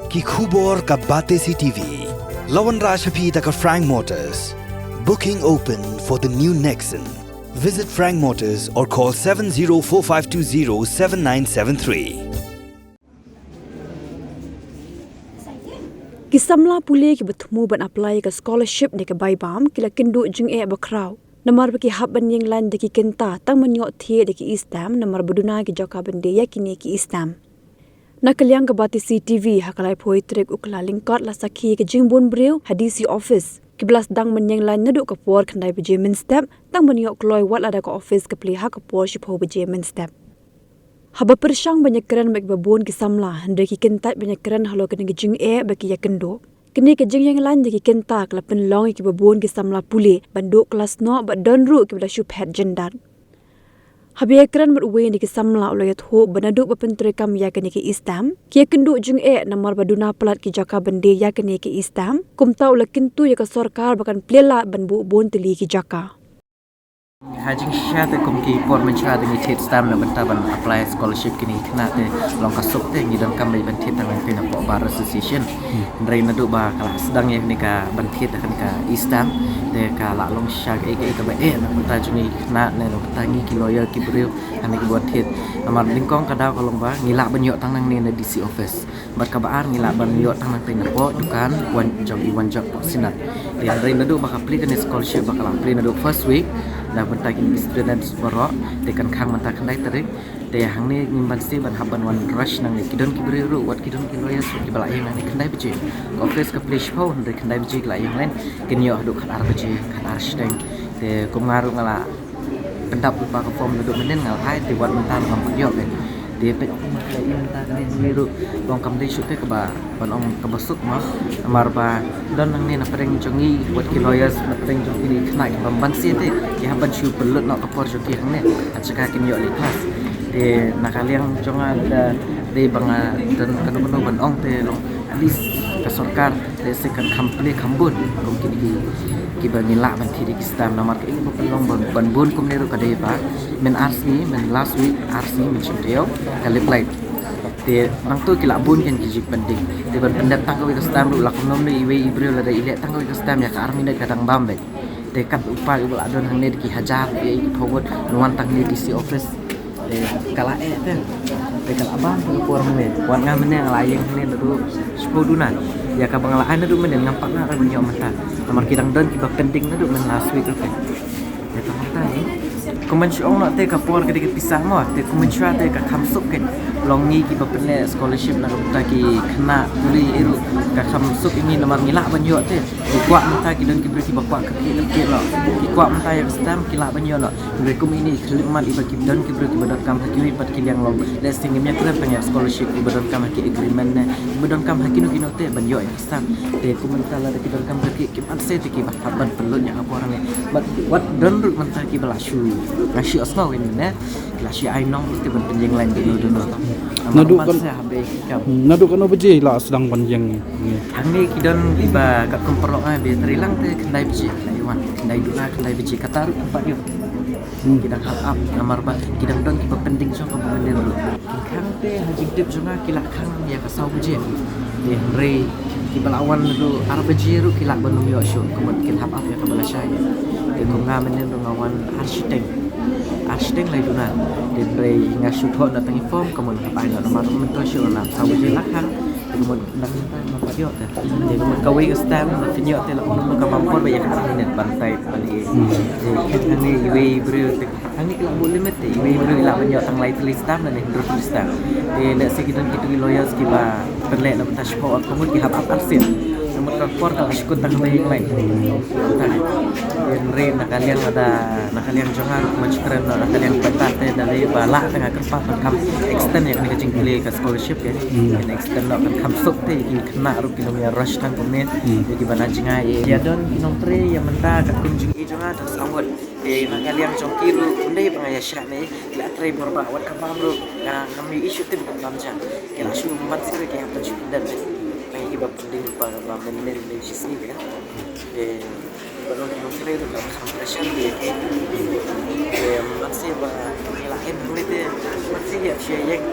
Ki khubor ka Bate CTV. Lawan Rashapi taka Frank Motors. Booking open for the new Nexon. Visit Frank Motors or call 7045207973. Kisamla pule ki bertemu ban apply ke scholarship ni ke Baibam kila kenduk jeng bakrau. Namar bagi hab ban yang lain deki kenta tang menyok thie deki Istam namar beduna ki joka bende yakini ki Istam. Nakaliang ke Bati CTV hakalai phoi trek ukla lingkot la sakhi ke jingbon breu hadisi office. Kiblas dang menyang lain naduk ke por khandai beje min step tang menyok kloi wat ada ke office ke pli hak ke por shipho beje min step. Haba persang banyak keran bagi babon kisamla hendaki kentat banyak keran halo kena gejing bagi ya kendo. Kini kejing yang lain deki kentak la penlong ki babon kisamla pule banduk kelas no ba donru ki bla syuphet jendan. Habia keran berwe ni kisamla ulayat ho banaduk bapentrekam ya kene ki Istam ki kendo jing namar baduna pelat ki jaka bende ya kene ki Istam kumta ula kintu ya ka sarkar bakan plela ban bu bon teli ki jaka. Hajing syate kumki por mencha dengan tit stam na bentaban apply scholarship kini kena te long kasuk te ngidam kam ban tit tang te na po bar association ndrai na do ba kala sedang ya ni ka ban tit kan ka istam te ka la long sha ke ka ba na benta juni kena ne no tangi ki lawyer ki breu ani ki buat tit amar lingkong kada ka long ba ngila ban yo tang nang ne na DC office bat ka ba ngila ban yo tang nang te na po dukan wan job po sinat te ndrai na do ba ka apply kan scholarship ba kala apply na do first week dah bentar kini student borok dekan khang mata kandai tarik de hang ni ngimban si ban haban wan rush nang ni kidon ki beru wat kidon ki loya su ki balai nang ni kandai beje office ka place phone de kandai beje la yang lain kin yo duk khanar beje khanar steng de kumaru ngala pendap lupa ka form duduk menen ngal hai ti wat mentar ngam yo ke de pe ka in ta ni beru long kam dei su te ka ba ban ong ka basuk ma amar ba dan nang ni na pereng jongi wat ki loya na pereng jongi ni khna ki ban si te ki haban shu pelut nak kapor joki hang ne achaka kin yo li class de nakaliang jonga de banga dan kanu ban ong te long alis ka sarkar de se kan kample kambun kum ki bangila ban thiri kistam namar ke ini pelong ban bun kum neru ka de ba men RC men last week RC men chimteo kali plate de nang tu kila bun kan ki penting de ban pendat tang ka kistam lu lakum nom ni iwe ibreu la de ile tang ka kistam ya ka army de kadang bambe dekat upah ibu adon hang ni ki hajar ye phobot nuan tang ni DC office de kala te de kala abang por me wan ngam ne layeng ne du sepoduna ya ka bangala ana du men ngampak na kan yo mata nomor kidang don ki penting na du men last week okay ya ta mata ni kumen ong na te ka por ke pisah mo te kumen te ka khamsuk ke long ni ki bapne scholarship na ka ki khna uri iru ka khamsuk ini nomor ngila ban yo te ki kwa mata ki don ki ber ki bakwa ka ki lo ki kwa mata ya stam ki la ban yo lo ber kum ini khliman iba ki don ki ber ki badot kam ha ki pat ki yang long le sing me kra panya scholarship ki badot kam ha ki agreement ne badot kam ha ki no te ban yo stam te kumen ta la ki don kam ki pat se te ki ban perlu nya apa orang ne but what don rut mata ki balashu nasi asnau ini ne nasi ainong itu ban penjeng lain dulu Naduk kan beje lah sedang panjang ni. Hang ni kidon iba kat komperok ai be terilang te kendai beje laiwan kendai duna kendai beje kataru tempat yo. Kidang hal up namar ba kidang don ki penting so ka bende dulu. Kang te hajing tip jonga kila kang ya ka sau beje. De re ki balawan dulu ar beje ru kila bonum yo syo kemudian kil hap up ya ka balasai. De ko ngamen ngawan arsitek lai duna de pre nga shutho na tangi form kemun kapai na nomor mento syo na sawu je lakhang kemun nang ma padio ta de kemun kawi ka stam na finyo te la kemun ka mampor ba ya ka net bantai bali de ni iwe bru te ani kala bu limit te iwe bru la banyo tang lai tli stam na ni bru stam de le sekidon kitu lawyers ki ba perle la tash po kemun ki hab arsit nomor transport ka sikut tang bayi lain re nakalian ada nakalian jongar macam nakalian patate dari balak tengah kerpat kam extend ya kena kecing pilih ke scholarship ya kena extend nak kam sok te in kena ru kilometer rush tang komen jadi bana jinga ya don nomtre yang menta kat kunjung i jongar tak sambut nakalian jongkiru undai bangaya syak ni la tre borba wat kam ru kami isu tim bamja kena shu mat sire ke apa dan ibab penting para bamben di sini ya baru nomtre itu kan sampai dia masih bah lain itu masih ya siapa yang